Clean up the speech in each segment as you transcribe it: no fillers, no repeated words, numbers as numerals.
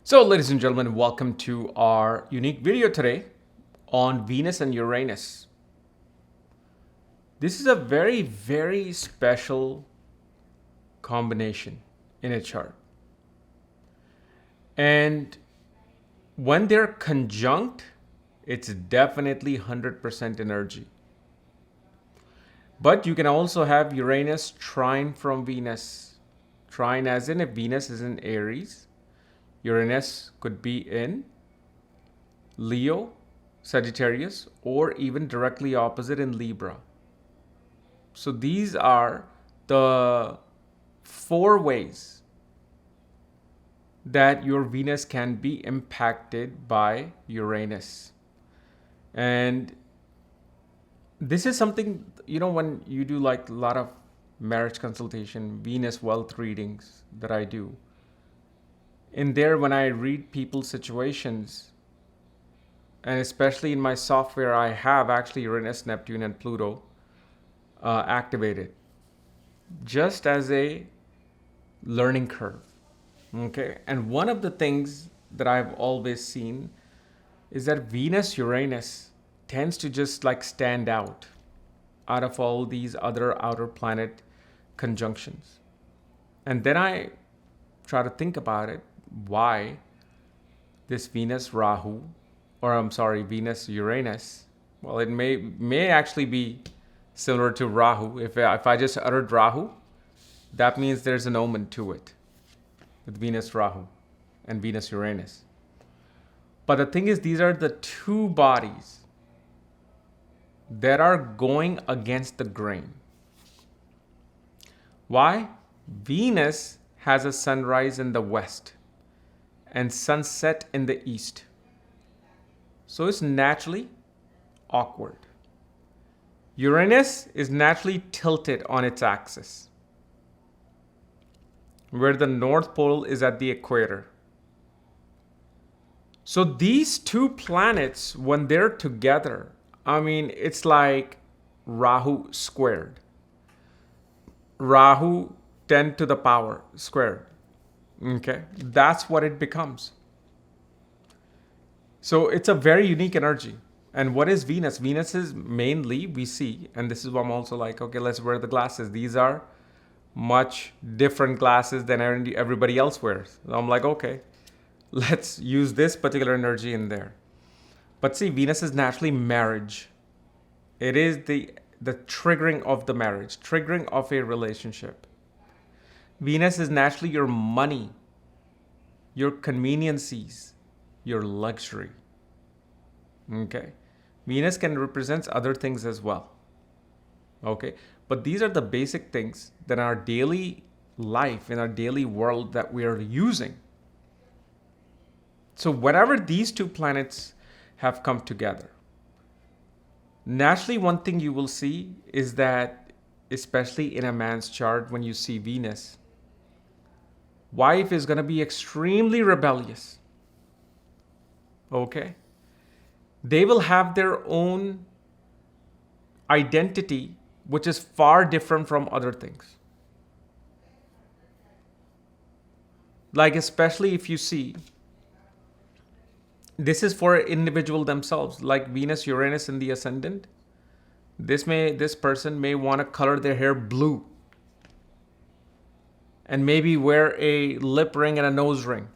So, ladies and gentlemen, welcome to our unique video today on Venus and Uranus. This is a very, very special combination in a chart. And when they're conjunct, it's definitely 100% energy. But you can also have Uranus trine from Venus. Trine as in if Venus is in Aries, Uranus could be in Leo, Sagittarius, or even directly opposite in Libra. So these are the 4 ways that your Venus can be impacted by Uranus. And this is something, when you do like a lot of marriage consultation, Venus wealth readings that I do. In there, when I read people's situations, and especially in my software, I have actually Uranus, Neptune, and Pluto activated just as a learning curve. Okay. And one of the things that I've always seen is that Venus, Uranus tends to just like stand out of all these other outer planet conjunctions. And then I try to think about it. Why this Venus Rahu, Venus Uranus? Well, it may actually be similar to Rahu. If I just uttered Rahu, that means there's an omen to it with Venus Rahu and Venus Uranus. But the thing is, these are the 2 bodies that are going against the grain. Why? Venus has a sunrise in the west and sunset in the east. So it's naturally awkward. Uranus is naturally tilted on its axis, where the North Pole is at the equator. So these 2 planets, when they're together, it's like Rahu squared. Rahu 10 to the power squared. Okay, that's what it becomes. So it's a very unique energy. And what is Venus? Venus is mainly, we see, and this is why I'm also like, okay, let's wear the glasses. These are much different glasses than everybody else wears. So I'm like, okay, let's use this particular energy in there. But see, Venus is naturally marriage. It is the triggering of the marriage, triggering of a relationship. Venus is naturally your money, your conveniences, your luxury. Okay. Venus can represent other things as well. Okay. But these are the basic things that in our daily life, in our daily world that we are using. So whenever these 2 planets have come together, naturally one thing you will see is that, especially in a man's chart, when you see Venus, wife is going to be extremely rebellious. Okay? They will have their own identity, which is far different from other things. Like, especially if you see, this is for individual themselves, like Venus, Uranus in the ascendant. This person may want to color their hair blue and maybe wear a lip ring and a nose ring.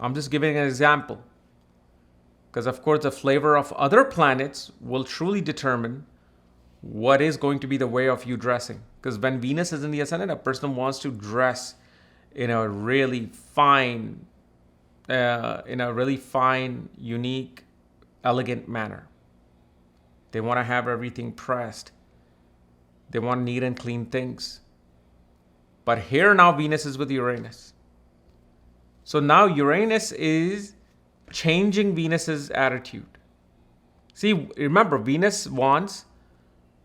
I'm just giving an example. Because of course the flavor of other planets will truly determine what is going to be the way of you dressing. Because when Venus is in the ascendant, a person wants to dress in a really fine, unique, elegant manner. They want to have everything pressed. They want neat and clean things. But here now Venus is with Uranus. So now Uranus is changing Venus's attitude. See, remember, Venus wants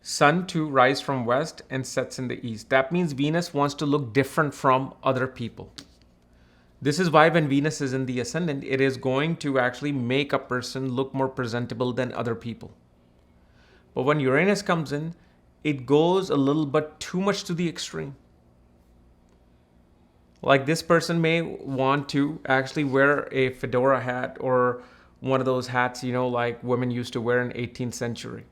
sun to rise from west and sets in the east. That means Venus wants to look different from other people. This is why when Venus is in the ascendant, it is going to actually make a person look more presentable than other people. But when Uranus comes in, it goes a little bit too much to the extreme. Like this person may want to actually wear a fedora hat or one of those hats, like women used to wear in 18th century.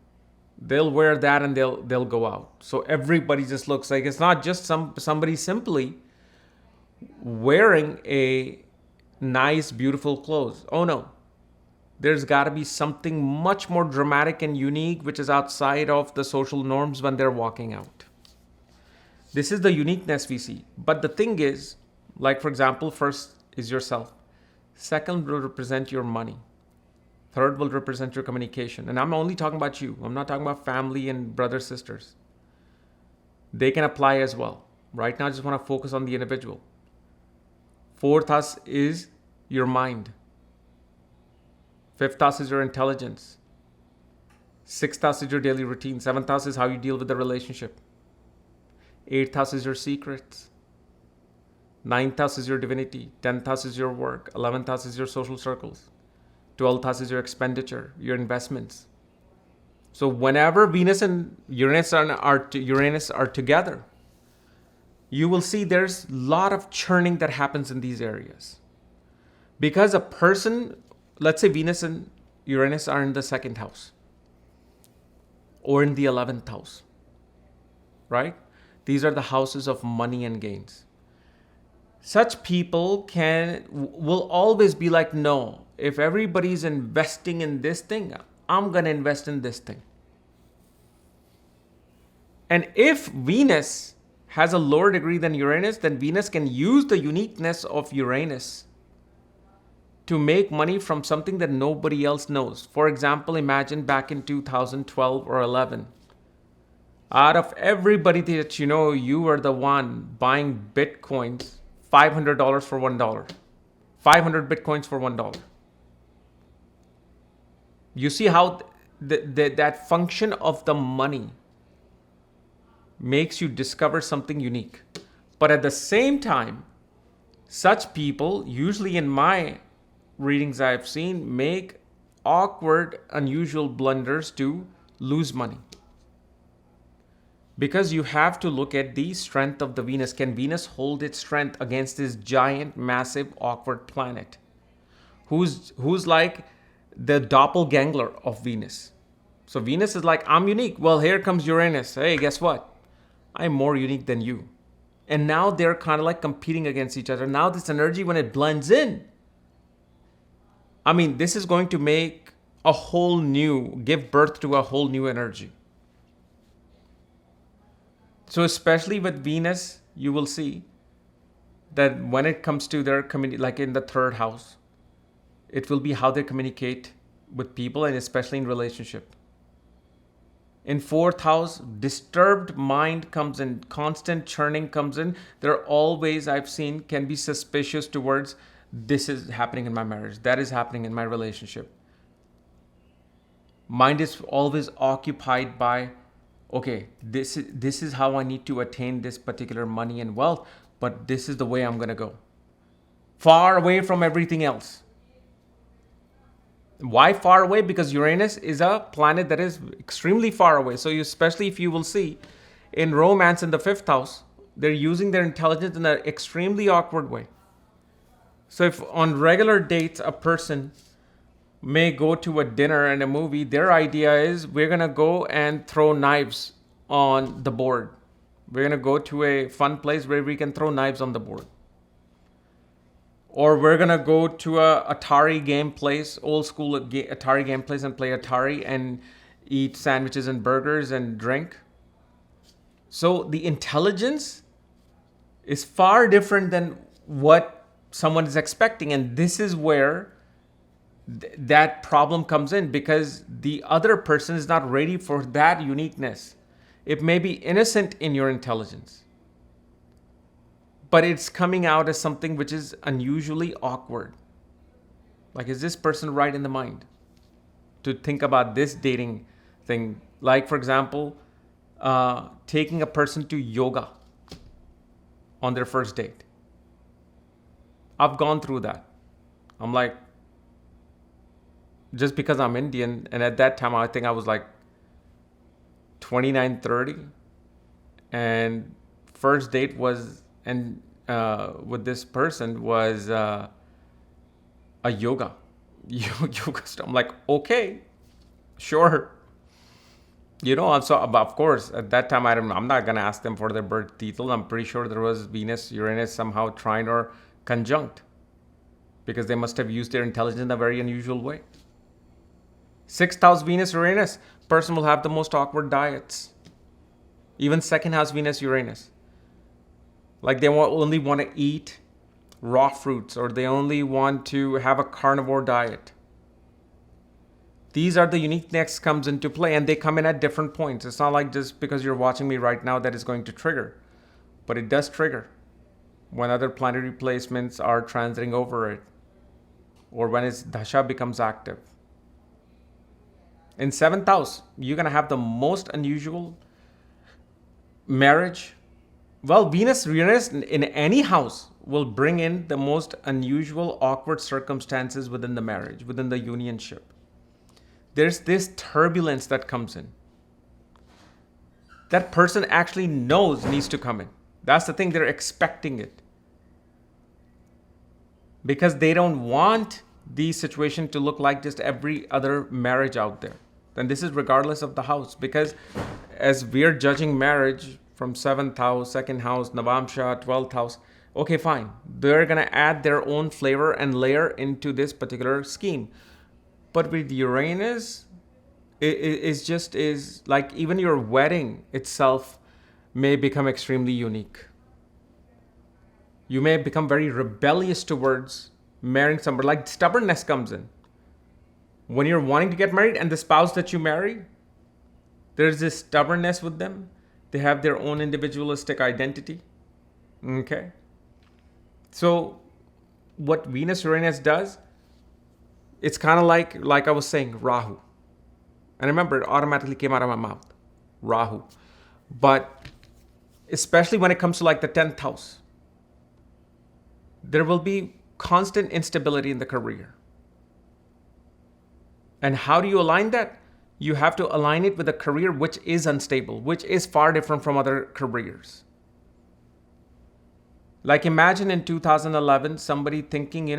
They'll wear that and they'll go out. So everybody just looks like it's not just somebody simply wearing a nice, beautiful clothes. Oh no. There's got to be something much more dramatic and unique, which is outside of the social norms when they're walking out. This is the uniqueness we see. But the thing is, like for example, first is yourself. Second will represent your money. Third will represent your communication. And I'm only talking about you. I'm not talking about family and brothers, sisters. They can apply as well. Right now, I just want to focus on the individual. Fourth house is your mind. Fifth house is your intelligence. Sixth house is your daily routine. Seventh house is how you deal with the relationship. Eighth house is your secrets. Ninth house is your divinity. 10th house is your work. 11th house is your social circles. 12th house is your expenditure, your investments. So whenever Venus and Uranus are together, you will see there's a lot of churning that happens in these areas. Because a person, let's say Venus and Uranus are in the second house or in the 11th house, right? These are the houses of money and gains. Such people will always be like, no, if everybody's investing in this thing, I'm going to invest in this thing. And if Venus has a lower degree than Uranus, then Venus can use the uniqueness of Uranus to make money from something that nobody else knows. For example, imagine back in 2012 or 11. Out of everybody that you were the one buying Bitcoins, $500 for $1. 500 Bitcoins for $1. You see how that function of the money makes you discover something unique. But at the same time, such people, usually in my readings I've seen, make awkward, unusual blunders to lose money. Because you have to look at the strength of the Venus. Can Venus hold its strength against this giant, massive, awkward planet? Who's like the doppelganger of Venus? So Venus is like, I'm unique. Well, here comes Uranus. Hey, guess what? I'm more unique than you. And now they're kind of like competing against each other. Now this energy, when it blends in, this is going to give birth to a whole new energy. So especially with Venus, you will see that when it comes to their community, like in the third house, it will be how they communicate with people and especially in relationship. In fourth house, disturbed mind comes in, constant churning comes in. They're always, I've seen, can be suspicious towards this is happening in my marriage, that is happening in my relationship. Mind is always occupied by, okay, this is how I need to attain this particular money and wealth, but this is the way I'm going to go. Far away from everything else. Why far away? Because Uranus is a planet that is extremely far away. So especially if you will see in romance in the fifth house, they're using their intelligence in an extremely awkward way. So if on regular dates, a person may go to a dinner and a movie, their idea is we're going to go and throw knives on the board. We're going to go to a fun place where we can throw knives on the board. Or we're going to go to a Atari game place, old school Atari game place, and play Atari and eat sandwiches and burgers and drink. So the intelligence is far different than what someone is expecting. And this is where that problem comes in, because the other person is not ready for that uniqueness. It may be innocent in your intelligence, but it's coming out as something which is unusually awkward. Like, is this person right in the mind to think about this dating thing? Like, for example, taking a person to yoga on their first date. I've gone through that. I'm like, just because I'm Indian, and at that time I think I was like 29, 30, and first date was, and with this person was a yoga. Yoga stuff. I'm like, okay, sure. So of course, at that time, I'm not going to ask them for their birth detail. I'm pretty sure there was Venus, Uranus somehow trine or conjunct, because they must have used their intelligence in a very unusual way. 6th house Venus, Uranus, person will have the most awkward diets. Even 2nd house Venus, Uranus. Like they only want to eat raw fruits, or they only want to have a carnivore diet. These are the uniqueness comes into play, and they come in at different points. It's not like just because you're watching me right now that is going to trigger, but it does trigger when other planetary placements are transiting over it, or when its dasha becomes active. In 7th house, you're going to have the most unusual marriage. Well, Venus, Uranus in any house will bring in the most unusual, awkward circumstances within the marriage, within the unionship. There's this turbulence that comes in. That person actually knows needs to come in. That's the thing, they're expecting it. Because they don't want the situation to look like just every other marriage out there. Then this is regardless of the house. Because as we're judging marriage from 7th house, 2nd house, Navamsha, 12th house, okay, fine. They're going to add their own flavor and layer into this particular scheme. But with Uranus, it is like even your wedding itself may become extremely unique. You may become very rebellious towards marrying somebody. Like stubbornness comes in. When you're wanting to get married and the spouse that you marry, there's this stubbornness with them. They have their own individualistic identity. Okay. So what Venus Uranus does, it's kind of like I was saying, Rahu. And remember, it automatically came out of my mouth. Rahu. But especially when it comes to like the 10th house, there will be constant instability in the career. And how do you align that? You have to align it with a career which is unstable, which is far different from other careers. Like imagine in 2011, somebody thinking,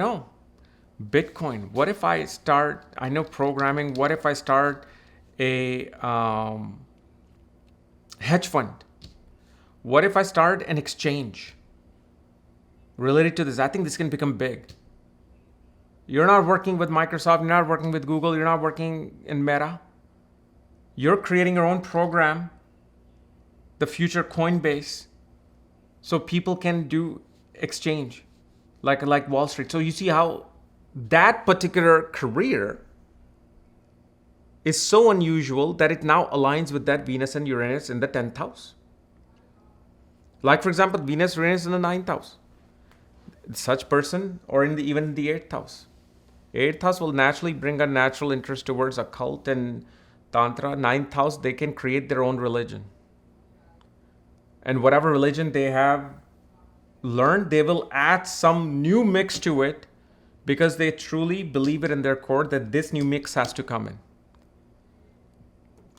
Bitcoin, what if I start, I know programming, what if I start a hedge fund? What if I start an exchange related to this? I think this can become big. You're not working with Microsoft, you're not working with Google, you're not working in Meta. You're creating your own program, the future Coinbase, so people can do exchange like Wall Street. So you see how that particular career is so unusual that it now aligns with that Venus and Uranus in the 10th house. Like for example, Venus, Uranus in the 9th house. Such person, or even the 8th house. 8th house will naturally bring a natural interest towards occult and Tantra. 9th house, they can create their own religion. And whatever religion they have learned, they will add some new mix to it because they truly believe it in their core that this new mix has to come in.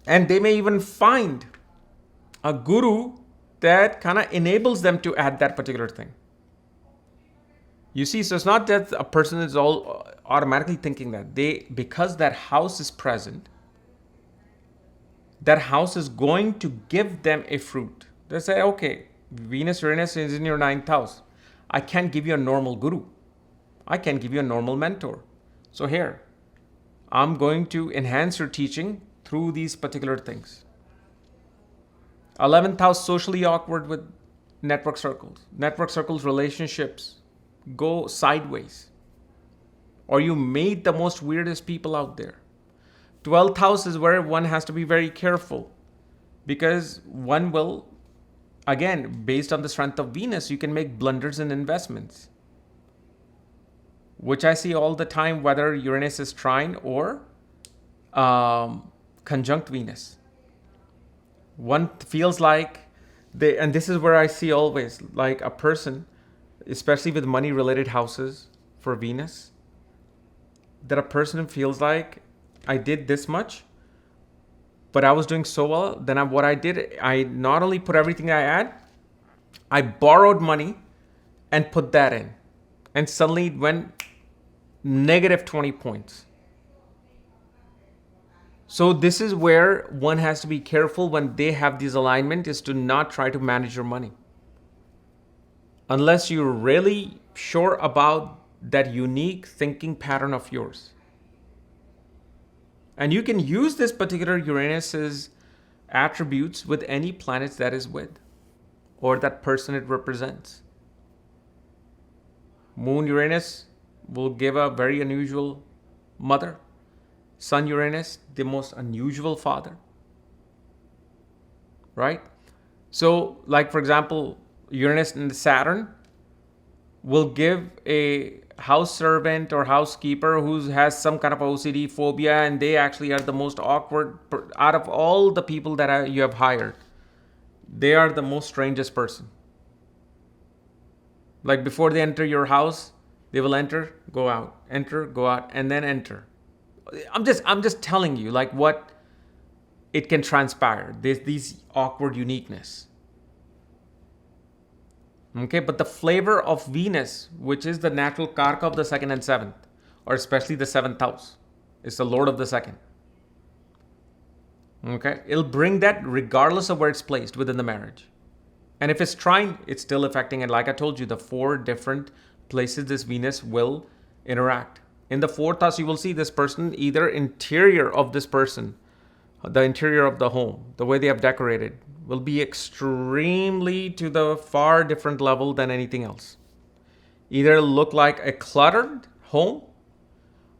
And they may even find a guru that kind of enables them to add that particular thing. You see, so it's not that a person is all automatically thinking that. Because that house is present, that house is going to give them a fruit. They say, okay, Venus, Uranus is in your 9th house. I can't give you a normal guru. I can't give you a normal mentor. So here, I'm going to enhance your teaching through these particular things. 11th house, socially awkward with network circles. Network circles, relationships go sideways. Or you meet the most weirdest people out there. 12th house is where one has to be very careful because one will, again, based on the strength of Venus, you can make blunders in investments, which I see all the time, whether Uranus is trine or conjunct Venus. One feels like and this is where I see always, like a person, especially with money-related houses for Venus, that a person feels like, I did this much, but I was doing so well. Then what I did, I not only put everything I had, I borrowed money and put that in. And suddenly it went negative 20 points. So this is where one has to be careful when they have this alignment, is to not try to manage your money. Unless you're really sure about that unique thinking pattern of yours. And you can use this particular Uranus's attributes with any planets that is with, or that person it represents. Moon Uranus will give a very unusual mother. Sun Uranus, the most unusual father. Right? So, like for example, Uranus and Saturn will give a house servant or housekeeper who has some kind of OCD phobia, and they actually are the most awkward out of all the people that you have hired. They are the most strangest person. Like before they enter your house, they will enter, go out, enter, go out, and then enter. I'm just telling you like what it can transpire. There's these awkward uniqueness. Okay, but the flavor of Venus, which is the natural karka of the second and seventh, or especially the seventh house, is the lord of the second. Okay, it'll bring that regardless of where it's placed within the marriage. And if it's trine, it's still affecting it. Like I told you, the 4 different places this Venus will interact. In the 4th house, you will see this person, either interior of this person, the interior of the home, the way they have decorated, will be extremely to the far different level than anything else. Either look like a cluttered home,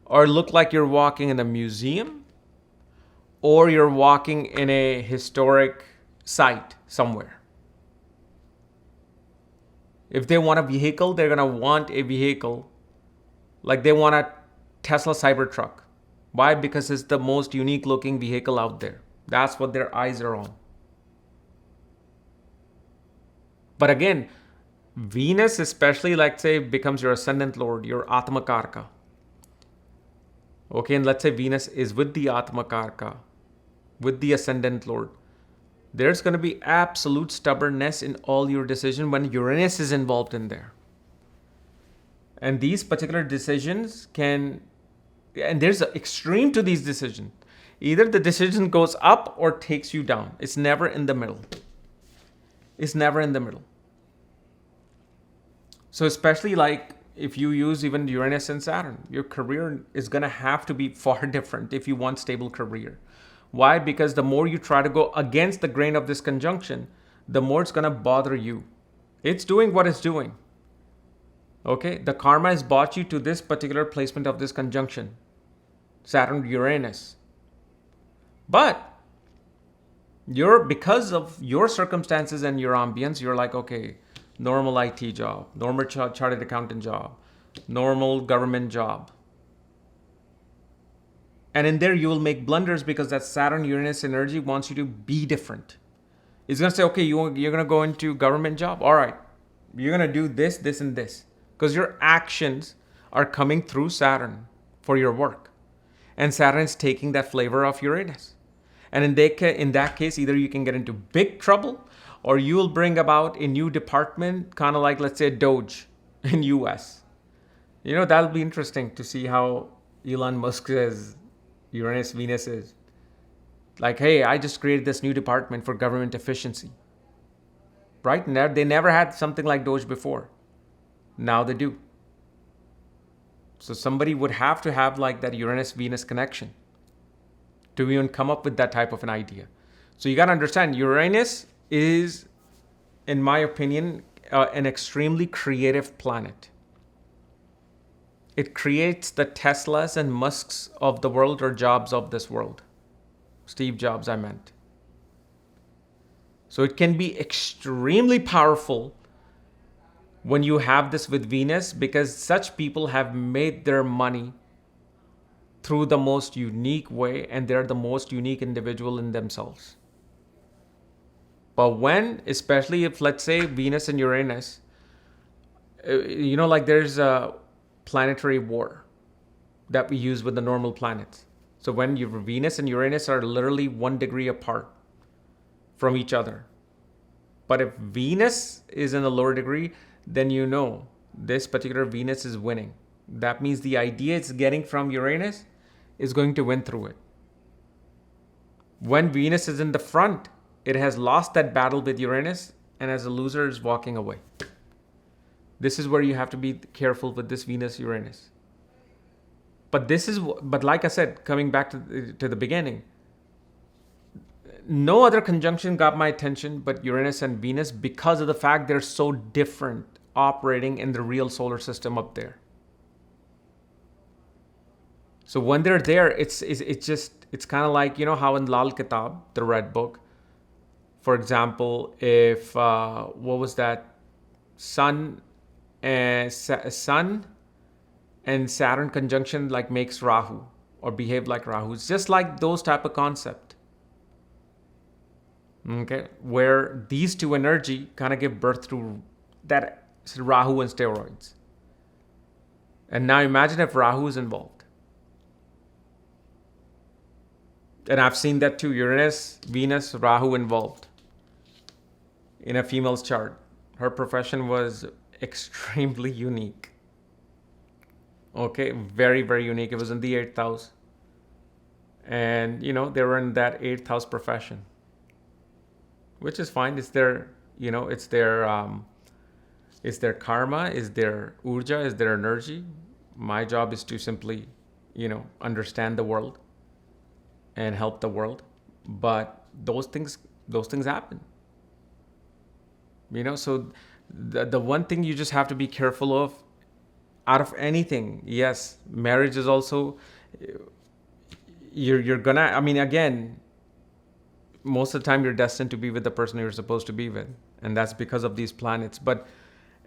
or look like you're walking in a museum, or you're walking in a historic site somewhere. If they want a vehicle, they're going to want a vehicle like they want a Tesla Cybertruck. Why? Because it's the most unique looking vehicle out there. That's what their eyes are on. But again, Venus especially, like say, becomes your ascendant lord, your Atma Karka. Okay, and let's say Venus is with the Atma Karka, with the ascendant lord. There's going to be absolute stubbornness in all your decisions when Uranus is involved in there. And these particular decisions can, and there's an extreme to these decisions. Either the decision goes up or takes you down. It's never in the middle. It's never in the middle. So especially like if you use even Uranus and Saturn, your career is going to have to be far different if you want stable career. Why? Because the more you try to go against the grain of this conjunction, the more it's going to bother you. It's doing what it's doing. Okay, the karma has brought you to this particular placement of this conjunction, Saturn Uranus. But because of your circumstances and your ambience, you're like, okay, normal IT job, normal chartered accountant job, normal government job. And in there you will make blunders because that Saturn Uranus energy wants you to be different. It's going to say, okay, you're going to go into government job. All right, you're going to do this, this, and this. Because your actions are coming through Saturn for your work. And Saturn is taking that flavor of Uranus. And in that case, either you can get into big trouble or you will bring about a new department, kind of like, let's say, Doge in US. You know, that'll be interesting to see how Elon Musk's Uranus Venus is. Like, hey, I just created this new department for government efficiency. Right? They never had something like Doge before. Now they do. So somebody would have to have like that Uranus-Venus connection to even come up with that type of an idea. So you got to understand, Uranus is, in my opinion, an extremely creative planet. It creates the Teslas and Musks of the world, or Jobs of this world. Steve Jobs, I meant. So it can be extremely powerful when you have this with Venus, because such people have made their money through the most unique way, and they're the most unique individual in themselves. But when, especially if, let's say, Venus and Uranus, you know, like there's a planetary war that we use with the normal planets. So when your Venus and Uranus are literally 1 degree apart from each other. But if Venus is in the lower degree, then you know this particular Venus is winning. That means the idea it's getting from Uranus is going to win through it. When Venus is in the front, it has lost that battle with Uranus, and as a loser is walking away. This is where you have to be careful with this Venus-Uranus. But like I said, coming back to the beginning, no other conjunction got my attention but Uranus and Venus because of the fact they're so different operating in the real solar system up there. So when they're there, it's kind of like, you know how in Lal Kitab, the red book, for example, if what was that, Sun and Saturn conjunction like makes Rahu or behave like Rahu. It's just like those type of concept. Okay, where these two energy kind of give birth to that Rahu and steroids. And now imagine if Rahu is involved. And I've seen that too. Uranus, Venus, Rahu involved in a female's chart. Her profession was extremely unique. Okay, very, very unique. It was in the 8th house. And, you know, they were in that 8th house profession. Which is fine. It's their, you know, it's their karma, is their urja, is their energy. My job is to simply, you know, understand the world and help the world. But those things happen. You know, so the one thing you just have to be careful of out of anything, yes, marriage is also, you're gonna, I mean, again, most of the time you're destined to be with the person you're supposed to be with. And that's because of these planets. But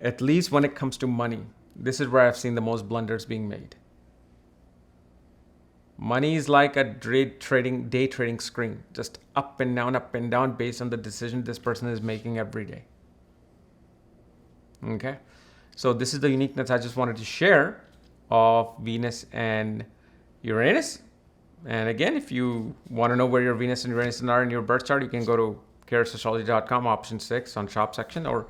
at least when it comes to money, this is where I've seen the most blunders being made. Money is like a day trading screen, just up and down based on the decision this person is making every day. Okay, so this is the uniqueness I just wanted to share of Venus and Uranus. And again, if you want to know where your Venus and Uranus are in your birth chart, you can go to karasastrology.com, option 6 on shop section, or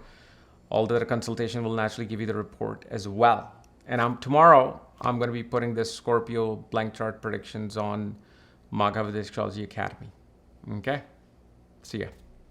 all the other consultation will naturally give you the report as well. And tomorrow, I'm going to be putting this Scorpio blank chart predictions on Magha Vedic Astrology Academy. Okay, see ya.